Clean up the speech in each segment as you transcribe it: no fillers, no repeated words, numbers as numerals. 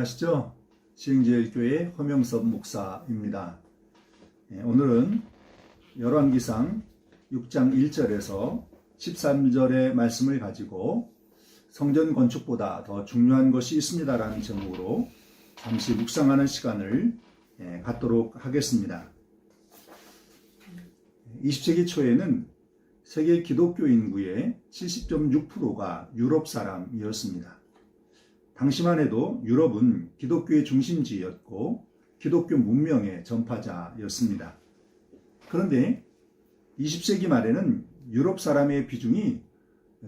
안녕하시죠? 시흥제일교회 허명섭 목사입니다. 오늘은 열왕기상 6장 1절에서 13절의 말씀을 가지고 성전 건축보다 더 중요한 것이 있습니다라는 제목으로 잠시 묵상하는 시간을 갖도록 하겠습니다. 20세기 초에는 세계 기독교 인구의 70.6%가 유럽 사람이었습니다. 당시만 해도 유럽은 기독교의 중심지였고 기독교 문명의 전파자였습니다. 그런데 20세기 말에는 유럽 사람의 비중이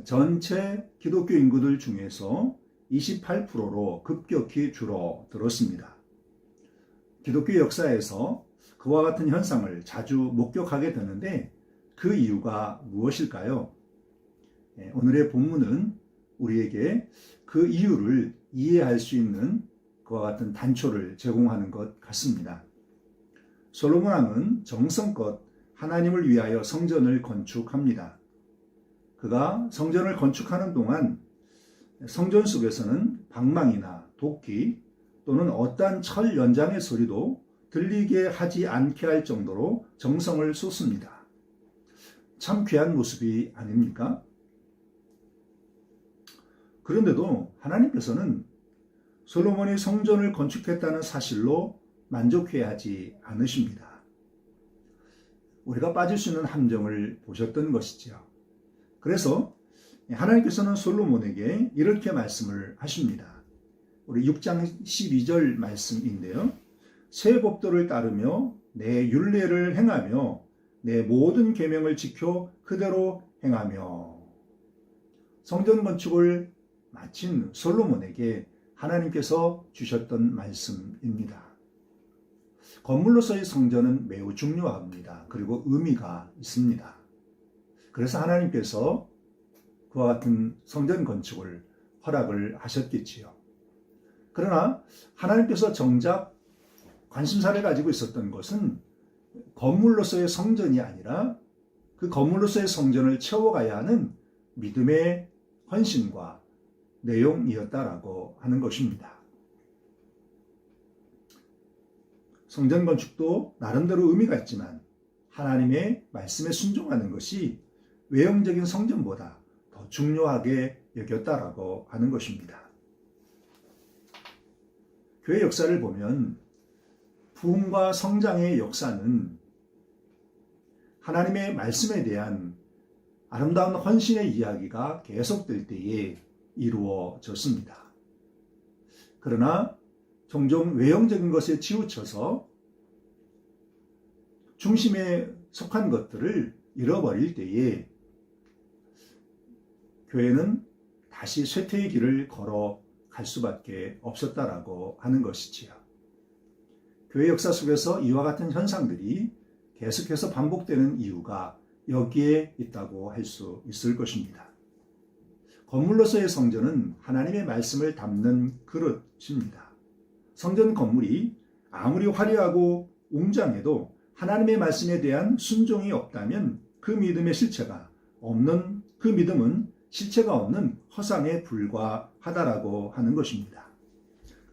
전체 기독교 인구들 중에서 28%로 급격히 줄어들었습니다. 기독교 역사에서 그와 같은 현상을 자주 목격하게 되는데 그 이유가 무엇일까요? 오늘의 본문은 우리에게 그 이유를 이해할 수 있는 그와 같은 단초를 제공하는 것 같습니다. 솔로몬 왕은 정성껏 하나님을 위하여 성전을 건축합니다. 그가 성전을 건축하는 동안 성전 속에서는 방망이나 도끼 또는 어떠한 철 연장의 소리도 들리게 하지 않게 할 정도로 정성을 쏟습니다. 참 귀한 모습이 아닙니까? 그런데도 하나님께서는 솔로몬이 성전을 건축했다는 사실로 만족해야 하지 않으십니다. 우리가 빠질 수 있는 함정을 보셨던 것이지요. 그래서 하나님께서는 솔로몬에게 이렇게 말씀을 하십니다. 우리 6장 12절 말씀인데요. 새 법도를 따르며 내 율례를 행하며 내 모든 계명을 지켜 그대로 행하며. 성전 건축을 마친 솔로몬에게 하나님께서 주셨던 말씀입니다. 건물로서의 성전은 매우 중요합니다. 그리고 의미가 있습니다. 그래서 하나님께서 그와 같은 성전 건축을 허락을 하셨겠지요. 그러나 하나님께서 정작 관심사를 가지고 있었던 것은 건물로서의 성전이 아니라 그 건물로서의 성전을 채워가야 하는 믿음의 헌신과 내용이었다라고 하는 것입니다. 성전 건축도 나름대로 의미가 있지만 하나님의 말씀에 순종하는 것이 외형적인 성전보다 더 중요하게 여겼다라고 하는 것입니다. 교회 역사를 보면 부흥과 성장의 역사는 하나님의 말씀에 대한 아름다운 헌신의 이야기가 계속될 때에 이루어졌습니다. 그러나 종종 외형적인 것에 치우쳐서 중심에 속한 것들을 잃어버릴 때에 교회는 다시 쇠퇴의 길을 걸어갈 수밖에 없었다라고 하는 것이지요. 교회 역사 속에서 이와 같은 현상들이 계속해서 반복되는 이유가 여기에 있다고 할 수 있을 것입니다. 건물로서의 성전은 하나님의 말씀을 담는 그릇입니다. 성전 건물이 아무리 화려하고 웅장해도 하나님의 말씀에 대한 순종이 없다면 그 믿음의 실체가 없는, 그 믿음은 실체가 없는 허상에 불과하다라고 하는 것입니다.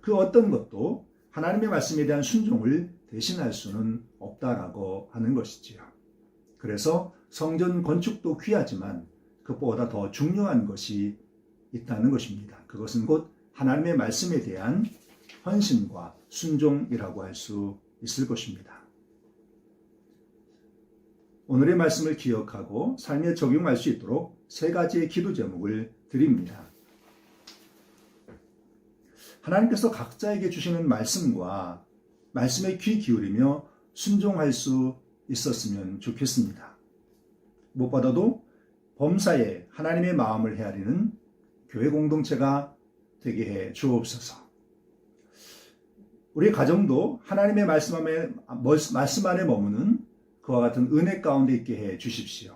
그 어떤 것도 하나님의 말씀에 대한 순종을 대신할 수는 없다라고 하는 것이지요. 그래서 성전 건축도 귀하지만 그것보다 더 중요한 것이 있다는 것입니다. 그것은 곧 하나님의 말씀에 대한 헌신과 순종이라고 할 수 있을 것입니다. 오늘의 말씀을 기억하고 삶에 적용할 수 있도록 세 가지의 기도 제목을 드립니다. 하나님께서 각자에게 주시는 말씀과 말씀에 귀 기울이며 순종할 수 있었으면 좋겠습니다. 무엇보다도 범사에 하나님의 마음을 헤아리는 교회 공동체가 되게 해 주옵소서. 우리 가정도 하나님의 말씀 안에 머무는 그와 같은 은혜 가운데 있게 해 주십시오.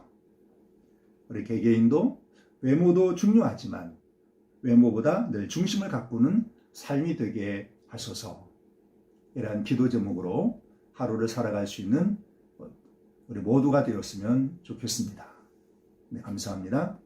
우리 개개인도 외모도 중요하지만 외모보다 늘 중심을 가꾸는 삶이 되게 하소서. 이러한 기도 제목으로 하루를 살아갈 수 있는 우리 모두가 되었으면 좋겠습니다. 네, 감사합니다.